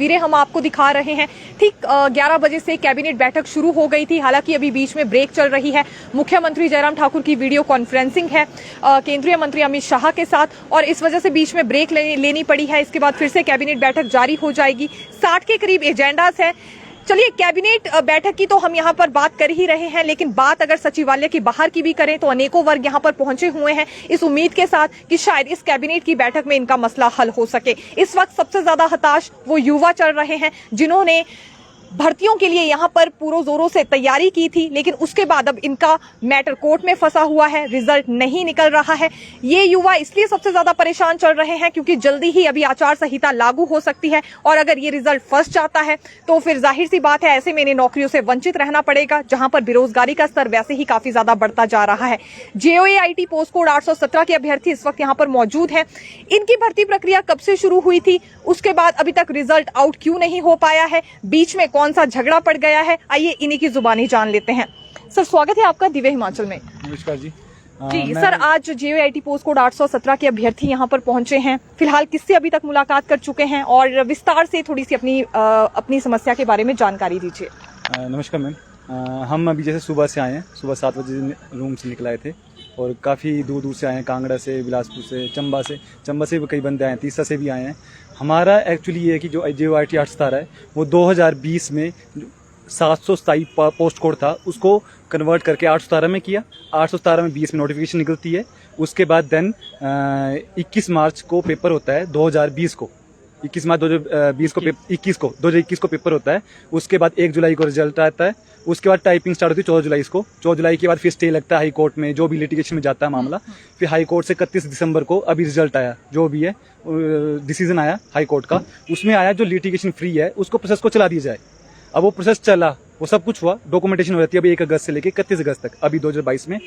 तस्वीरें हम आपको दिखा रहे हैं। ठीक 11 बजे से कैबिनेट बैठक शुरू हो गई थी। हालांकि अभी बीच में ब्रेक चल रही है। मुख्यमंत्री जयराम ठाकुर की वीडियो कॉन्फ्रेंसिंग है केंद्रीय मंत्री अमित शाह के साथ, और इस वजह से बीच में ब्रेक लेनी पड़ी है। इसके बाद फिर से कैबिनेट बैठक जारी हो जाएगी। 60 के करीब एजेंडास है। चलिए, कैबिनेट बैठक की तो हम यहाँ पर बात कर ही रहे हैं, लेकिन बात अगर सचिवालय की बाहर की भी करें तो अनेकों वर्ग यहाँ पर पहुंचे हुए हैं इस उम्मीद के साथ कि शायद इस कैबिनेट की बैठक में इनका मसला हल हो सके। इस वक्त सबसे ज्यादा हताश वो युवा चल रहे हैं जिन्होंने भर्तियों के लिए यहाँ पर पूरे जोरों से तैयारी की थी, लेकिन उसके बाद अब इनका मैटर कोर्ट में फंसा हुआ है, रिजल्ट नहीं निकल रहा है। ये युवा इसलिए सबसे ज्यादा परेशान चल रहे हैं क्योंकि जल्दी ही अभी आचार संहिता लागू हो सकती है, और अगर ये रिजल्ट फंस जाता है तो फिर जाहिर सी बात है ऐसे में इन्हें नौकरियों से वंचित रहना पड़ेगा, जहां पर बेरोजगारी का स्तर वैसे ही काफी ज्यादा बढ़ता जा रहा है। जेओए आईटी पोस्ट कोड 817 के अभ्यर्थी इस वक्त यहाँ पर मौजूद हैं। इनकी भर्ती प्रक्रिया कब से शुरू हुई थी, उसके बाद अभी तक रिजल्ट आउट क्यों नहीं हो पाया है, बीच में कौन सा झगड़ा पड़ गया है, आइए इन्हीं की जुबानी जान लेते हैं। सर, स्वागत है आपका दिव्य हिमाचल में। नमस्कार जी। जी सर, आज जेओए आईटी पोस्ट कोड 817 के अभ्यर्थी यहाँ पर पहुंचे हैं। फिलहाल किससे अभी तक मुलाकात कर चुके हैं, और विस्तार से थोड़ी सी अपनी समस्या के बारे में जानकारी दीजिए। नमस्कार मैम। हम अभी जैसे सुबह से आए हैं, सुबह 7 बजे रूम से निकल आए थे, और काफ़ी दूर दूर से आए हैं। कांगड़ा से, बिलासपुर से, चंबा से भी कई बंदे आए हैं, तीसा से भी आए हैं। हमारा एक्चुअली ये है कि जो जेओए आईटी 817 है वो 2020 में 727 पोस्ट कोड था, उसको कन्वर्ट करके 817 में किया। 817 में 20 में नोटिफिकेशन निकलती है। उसके बाद देन 21 मार्च को पेपर होता है 2020 को। 21 मार्च 2020 को 2021 को पेपर होता है। उसके बाद 1 जुलाई को रिजल्ट आता है। उसके बाद टाइपिंग स्टार्ट होती है 14 जुलाई को। 14 जुलाई के बाद फिर स्टे लगता है हाई कोर्ट में, जो भी लिटिगेशन में जाता है मामला। फिर हाई कोर्ट से 31 दिसंबर को अभी रिजल्ट आया, जो भी है डिसीजन आया हाई कोर्ट का। उसमें आया जो लिटिगेशन फ्री है उसको प्रोसेस को चला दिया जाए। अब वो प्रोसेस चला, वो सब कुछ हुआ, डॉक्यूमेंटेशन हो जाती है अभी 1 अगस्त से लेकर 31 अगस्त तक, अभी 2022 में।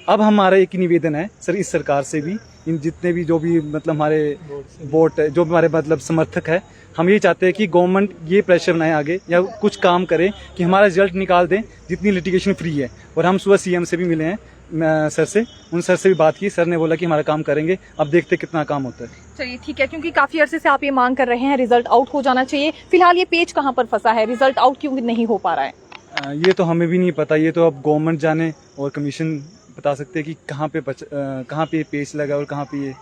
अब हमारा एक ही निवेदन है सर, इस सरकार से भी, इन जितने भी जो भी मतलब हमारे वोट जो हमारे मतलब समर्थक है, हम ये चाहते हैं कि गवर्नमेंट ये प्रेशर बनाए आगे, या कुछ काम करे कि हमारा रिजल्ट निकाल दें जितनी लिटिगेशन फ्री है। और हम सुबह सीएम से भी मिले हैं सर से, उन सर से भी बात की। सर ने बोला कि हमारा काम करेंगे, अब देखते कितना काम होता है। चलिए ठीक है, क्योंकि काफी अरसे से आप ये मांग कर रहे हैं रिजल्ट आउट हो जाना चाहिए। फिलहाल ये पेज कहाँ पर फंसा है, रिजल्ट आउट क्यों नहीं हो पा रहा है? ये तो हमें भी नहीं पता, ये तो अब गवर्नमेंट जाने और कमीशन बता सकते हैं कि कहाँ पे पेज लगा और कहाँ पे ये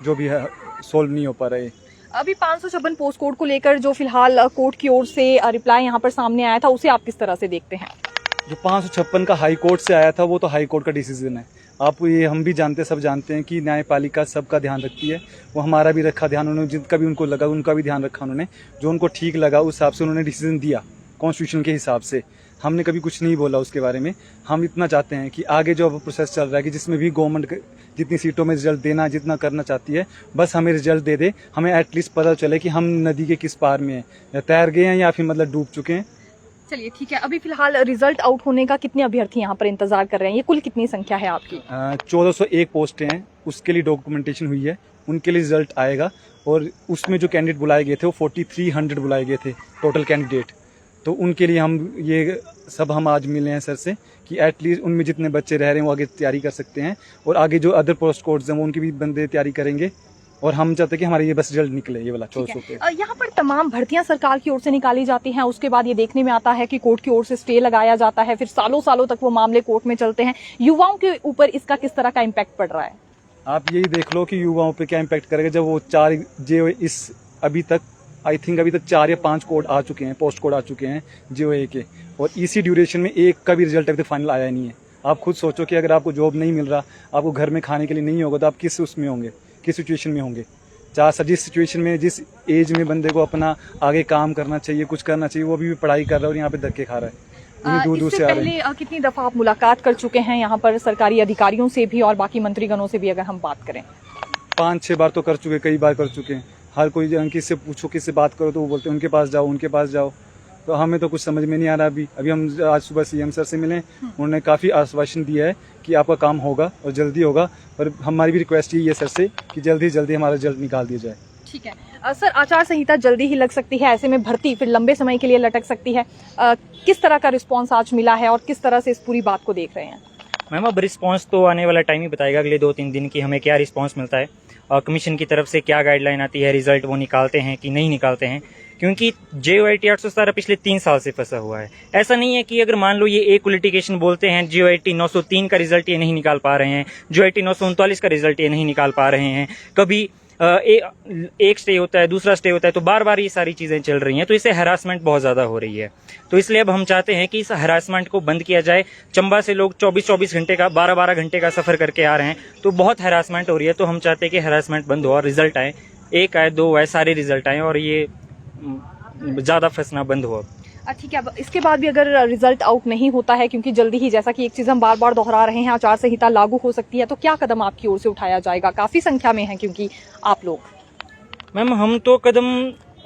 जो भी है सोल्व नहीं हो पा रहा है। अभी 556 पोस्ट कोड को लेकर जो फिलहाल कोर्ट की ओर से रिप्लाई यहाँ पर सामने आया था, उसे आप किस तरह से देखते हैं? जो 556 का हाई कोर्ट से आया था वो तो हाई कोर्ट का डिसीजन है। आप ये हम भी जानते हैं, सब जानते हैं कि न्यायपालिका सबका ध्यान रखती है। वो हमारा भी रखा ध्यान, उन्होंने जिनका भी उनको लगा उनका भी ध्यान रखा उन्होंने। जो उनको ठीक लगा उस हिसाब से उन्होंने डिसीजन दिया, कॉन्स्टिट्यूशन के हिसाब से। हमने कभी कुछ नहीं बोला उसके बारे में। हम इतना चाहते हैं कि आगे जो प्रोसेस चल रहा है कि जिसमें भी गवर्नमेंट जितनी सीटों में रिजल्ट देना जितना करना चाहती है, बस हमें रिजल्ट दे दे। हमें एटलीस्ट पता चले कि हम नदी के किस पार में हैं, या तैर गए हैं या फिर मतलब डूब चुके हैं। चलिए ठीक है, अभी फिलहाल रिजल्ट आउट होने का कितने अभ्यर्थी यहाँ पर इंतजार कर रहे हैं? ये कुल कितनी संख्या है आपकी? 1401 पोस्टें हैं, उसके लिए डॉक्यूमेंटेशन हुई है, उनके लिए रिजल्ट आएगा। और उसमें जो कैंडिडेट बुलाए गए थे वो 4300 बुलाए गए थे टोटल कैंडिडेट। तो उनके लिए हम आज मिले हैं सर से कि एटलीस्ट उनमें जितने बच्चे रह रहे हैं वो आगे तैयारी कर सकते हैं, और आगे जो अदर पोस्ट कोड्स हैं वो उनकी भी बंदे तैयारी करेंगे। और हम चाहते हैं कि हमारे ये बस रिजल्ट निकले, ये वाला 1400 पे। यहाँ पर तमाम भर्तियां सरकार की ओर से निकाली जाती हैं, उसके बाद ये देखने में आता है कि कोर्ट की ओर से स्टे लगाया जाता है, फिर सालों सालों तक वो मामले कोर्ट में चलते हैं। युवाओं के ऊपर इसका किस तरह का इम्पैक्ट पड़ रहा है? आप यही देख लो कि युवाओं पे क्या इम्पैक्ट करेगा, जब वो अभी तक आई थिंक अभी तक 4 या 5 कोड आ चुके हैं, पोस्ट कोड आ चुके हैं जेओए के, और इसी ड्यूरेशन में एक का भी रिजल्ट अभी तक फाइनल आया नहीं है। आप खुद सोचो कि अगर आपको जॉब नहीं मिल रहा, आपको घर में खाने के लिए नहीं होगा, तो आप किस उसमें होंगे, किस सिचुएशन में होंगे? जिस सिचुएशन में, जिस एज में बंदे को अपना आगे काम करना चाहिए, कुछ करना चाहिए, वो अभी भी पढ़ाई कर रहा है और यहाँ पे धक्के खा रहा है। दूर दूर से आ रहे हैं। कितनी दफा आप मुलाकात कर चुके हैं यहाँ पर सरकारी अधिकारियों से भी और बाकी मंत्रीगणों से भी, अगर हम बात करें? 5-6 बार तो कर चुके, कई बार कर चुके हैं। हर कोई किससे पूछो, किससे बात करो तो वो बोलते हैं उनके पास जाओ, उनके पास जाओ। तो हमें तो कुछ समझ में नहीं आ रहा। अभी हम आज सुबह सीएम सर से मिले, उन्होंने काफ़ी आश्वासन दिया है कि आपका काम होगा और जल्दी होगा। और हमारी भी रिक्वेस्ट यही है सर से कि जल्दी जल्दी हमारा रिजल्ट निकाल दिया जाए। ठीक है सर, आचार संहिता जल्दी ही लग सकती है, ऐसे में भर्ती फिर लंबे समय के लिए लटक सकती है। किस तरह का रिस्पॉन्स आज मिला है और किस तरह से इस पूरी बात को देख रहे हैं? मैम, अब रिस्पांस तो आने वाला टाइम ही बताएगा, अगले 2-3 दिन की हमें क्या रिस्पांस मिलता है और कमीशन की तरफ से क्या गाइडलाइन आती है, रिजल्ट वो निकालते हैं कि नहीं निकालते हैं। क्योंकि JOIT 817 पिछले 3 साल से फंसा हुआ है। ऐसा नहीं है कि अगर मान लो ये एक क्वालिफिकेशन बोलते हैं, JOIT 903 का रिजल्ट ये नहीं निकाल पा रहे हैं, JOIT 939 का रिजल्ट ये नहीं निकाल पा रहे हैं, कभी एक स्टे होता है, दूसरा स्टे होता है, तो बार बार ये सारी चीज़ें चल रही हैं, तो इससे हरासमेंट बहुत ज़्यादा हो रही है। तो इसलिए अब हम चाहते हैं कि इस हरासमेंट को बंद किया जाए। चंबा से लोग 24-24 घंटे का 12-12 घंटे का सफ़र करके आ रहे हैं, तो बहुत हरासमेंट हो रही है। तो हम चाहते हैं कि हरासमेंट बंद हो और रिजल्ट आए, 1 आए 2 आए, सारे रिजल्ट आए और ये ज़्यादा फंसना बंद हो। ठीक है, अब इसके बाद भी अगर रिजल्ट आउट नहीं होता है, क्योंकि जल्दी ही, जैसा कि एक चीज़ हम बार बार दोहरा रहे हैं, आचार संहिता लागू हो सकती है, तो क्या कदम आपकी ओर से उठाया जाएगा? काफ़ी संख्या में है क्योंकि आप लोग। मैम, हम तो कदम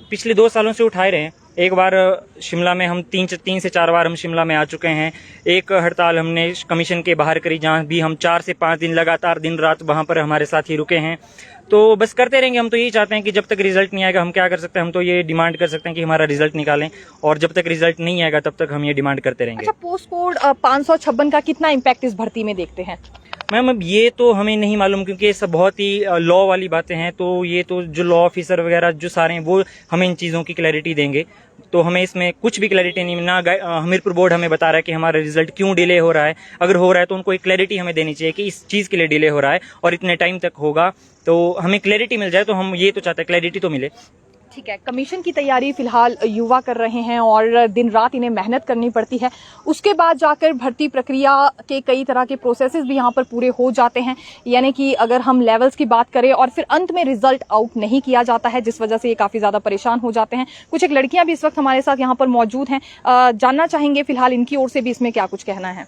पिछले 2 सालों से उठाए रहे हैं। एक बार शिमला में हम 3 से 4 बार हम शिमला में आ चुके हैं। एक हड़ताल हमने कमीशन के बाहर करी, जहाँ भी हम 4 से 5 दिन लगातार दिन रात वहाँ पर हमारे साथी रुके हैं। तो बस करते रहेंगे। हम तो यही चाहते हैं कि जब तक रिजल्ट नहीं आएगा हम क्या कर सकते हैं, हम तो ये डिमांड कर सकते हैं कि हमारा रिजल्ट निकालें, और जब तक रिजल्ट नहीं आएगा तब तक हम ये डिमांड करते रहेंगे। अच्छा, पोस्ट कोड 556 का कितना इम्पैक्ट इस भर्ती में देखते हैं? मैम, अब ये तो हमें नहीं मालूम, क्योंकि ये सब बहुत ही लॉ वाली बातें हैं। तो ये तो जो लॉ ऑफिसर वगैरह जो सारे हैं वो हमें इन चीज़ों की क्लैरिटी देंगे। तो हमें इसमें कुछ भी क्लैरिटी नहीं, ना हमीरपुर बोर्ड हमें बता रहा है कि हमारा रिजल्ट क्यों डिले हो रहा है। अगर हो रहा है तो उनको एक क्लैरिटी हमें देनी चाहिए कि इस चीज़ के लिए डिले हो रहा है और इतने टाइम तक होगा, तो हमें क्लैरिटी मिल जाए। तो हम ये तो चाहते हैं क्लैरिटी तो मिले। ठीक है, कमीशन की तैयारी फिलहाल युवा कर रहे हैं और दिन रात इन्हें मेहनत करनी पड़ती है। उसके बाद जाकर भर्ती प्रक्रिया के कई तरह के प्रोसेसेस भी यहाँ पर पूरे हो जाते हैं, यानी कि अगर हम लेवल्स की बात करें और फिर अंत में रिजल्ट आउट नहीं किया जाता है, जिस वजह से ये काफ़ी ज़्यादा परेशान हो जाते हैं। कुछ एक लड़कियां भी इस वक्त हमारे साथ यहाँ पर मौजूद हैं, जानना चाहेंगे फिलहाल इनकी ओर से भी इसमें क्या कुछ कहना है।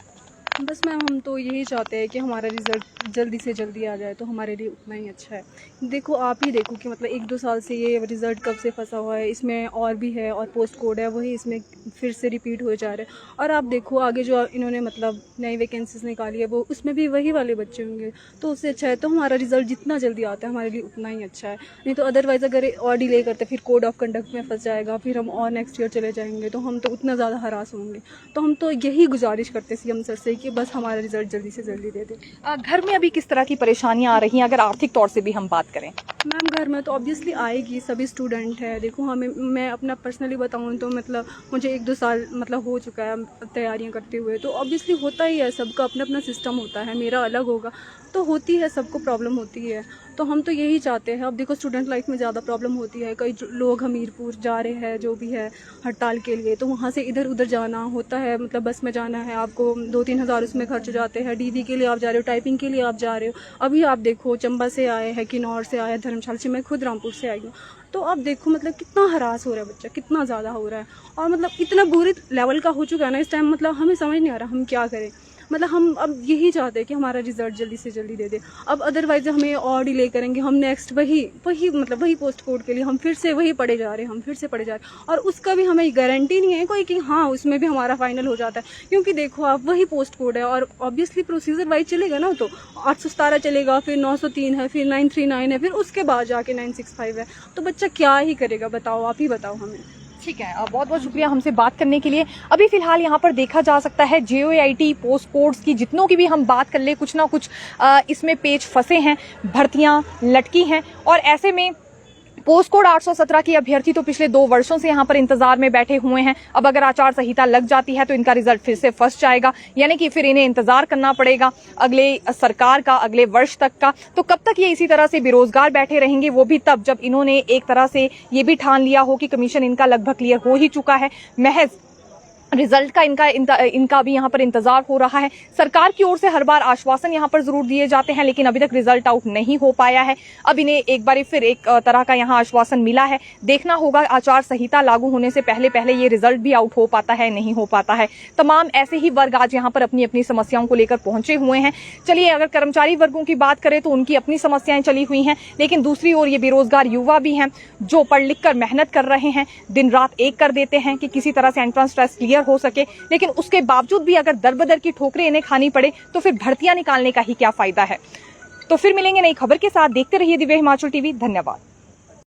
बस मैम, हम तो यही चाहते हैं कि हमारा रिज़ल्ट जल्दी से जल्दी आ जाए तो हमारे लिए उतना ही अच्छा है। देखो, आप ही देखो कि मतलब 1-2 साल से ये रिज़ल्ट कब से फंसा हुआ है, इसमें और भी है और पोस्ट कोड है, वही इसमें फिर से रिपीट हो जा रहे हैं। और आप देखो आगे जो इन्होंने मतलब नई वैकेंसीज निकाली है, वो उसमें भी वही वाले बच्चे होंगे, तो उससे अच्छा है तो हमारा रिज़ल्ट जितना जल्दी आता है हमारे लिए उतना ही अच्छा है। नहीं तो अदरवाइज़ अगर और डिले करते फिर कोड ऑफ कंडक्ट में फंस जाएगा, फिर हम और नेक्स्ट ईयर चले जाएंगे, तो हम तो उतना ज़्यादा हरास होंगे। तो हम तो यही गुजारिश करते CM सर से कि बस हमारा रिजल्ट जल्दी से जल्दी दे दे। घर में अभी किस तरह की परेशानियां आ रही हैं, अगर आर्थिक तौर से भी हम बात करें? मैम, घर में तो ऑब्वियसली आएगी, सभी स्टूडेंट है। देखो, हमें, मैं अपना पर्सनली बताऊँ तो मतलब मुझे 1-2 साल मतलब हो चुका है तैयारियां करते हुए, तो ऑब्वियसली होता ही है, सबका अपना अपना सिस्टम होता है। मेरा अलग होगा तो होती है, सबको प्रॉब्लम होती है। तो हम तो यही चाहते हैं। अब देखो, स्टूडेंट लाइफ में ज़्यादा प्रॉब्लम होती है। कई लोग हमीरपुर जा रहे हैं जो भी है हड़ताल के लिए, तो वहाँ से इधर उधर जाना होता है, मतलब बस में जाना है, आपको 2-3 हज़ार उसमें खर्च हो जाते हैं। DD के लिए आप जा रहे हो, टाइपिंग के लिए आप जा रहे हो। अभी आप देखो, चंबा से आए हैं, किन्नौर से आए हैं, धर्मशाला से, मैं खुद रामपुर से आई हूँ। तो आप देखो मतलब कितना हरास हो रहा है बच्चा, कितना ज़्यादा हो रहा है, और मतलब इतना बुरे लेवल का हो चुका है ना इस टाइम, मतलब हमें समझ नहीं आ रहा हम क्या करें। मतलब हम अब यही चाहते हैं कि हमारा रिजल्ट जल्दी से जल्दी दे दे। अब अदरवाइज हमें और डिले करेंगे, हम नेक्स्ट वही पोस्ट कोड के लिए हम फिर से वही पढ़े जा रहे हैं, हम फिर से पढ़े जा रहे हैं, और उसका भी हमें गारंटी नहीं है कोई कि हाँ उसमें भी हमारा फाइनल हो जाता है। क्योंकि देखो, आप वही पोस्ट कोड है और ऑब्वियसली प्रोसीजर वाइज चलेगा ना, तो 817 चलेगा, फिर 903 है, फिर 939 है, फिर उसके बाद जाके 965 है। तो बच्चा क्या ही करेगा, बताओ, आप ही बताओ हमें। ठीक है, बहुत बहुत शुक्रिया हमसे बात करने के लिए। अभी फिलहाल यहाँ पर देखा जा सकता है JOIT पोस्ट कोड्स की जितनों की भी हम बात कर ले, कुछ ना कुछ इसमें पेच फंसे हैं, भर्तियां लटकी हैं, और ऐसे में पोस्ट कोड 817 की अभ्यर्थी तो पिछले 2 वर्षों से यहाँ पर इंतजार में बैठे हुए हैं। अब अगर आचार संहिता लग जाती है तो इनका रिजल्ट फिर से फंस जाएगा, यानी कि फिर इन्हें इंतजार करना पड़ेगा अगले सरकार का, अगले वर्ष तक का। तो कब तक ये इसी तरह से बेरोजगार बैठे रहेंगे, वो भी तब जब इन्होंने एक तरह से ये भी ठान लिया हो कि कमीशन इनका लगभग क्लियर हो ही चुका है, महज रिजल्ट का इनका भी यहाँ पर इंतजार हो रहा है। सरकार की ओर से हर बार आश्वासन यहाँ पर जरूर दिए जाते हैं, लेकिन अभी तक रिजल्ट आउट नहीं हो पाया है। अब इन्हें एक बार फिर एक तरह का यहाँ आश्वासन मिला है। देखना होगा आचार संहिता लागू होने से पहले पहले ये रिजल्ट भी आउट हो पाता है, नहीं हो पाता है। तमाम ऐसे ही वर्ग आज यहाँ पर अपनी अपनी समस्याओं को लेकर पहुंचे हुए हैं। चलिए, अगर कर्मचारी वर्गों की बात करें तो उनकी अपनी समस्याएं चली हुई हैं, लेकिन दूसरी ओर ये बेरोजगार युवा भी हैं जो पढ़ लिख कर मेहनत कर रहे हैं, दिन रात एक कर देते हैं कि किसी तरह से एंट्रेंस टेस्ट क्लियर हो सके, लेकिन उसके बावजूद भी अगर दर-बदर की ठोकरें इन्हें खानी पड़े तो फिर भर्तियां निकालने का ही क्या फायदा है। तो फिर मिलेंगे नई खबर के साथ। देखते रहिए दिव्य हिमाचल टीवी। धन्यवाद।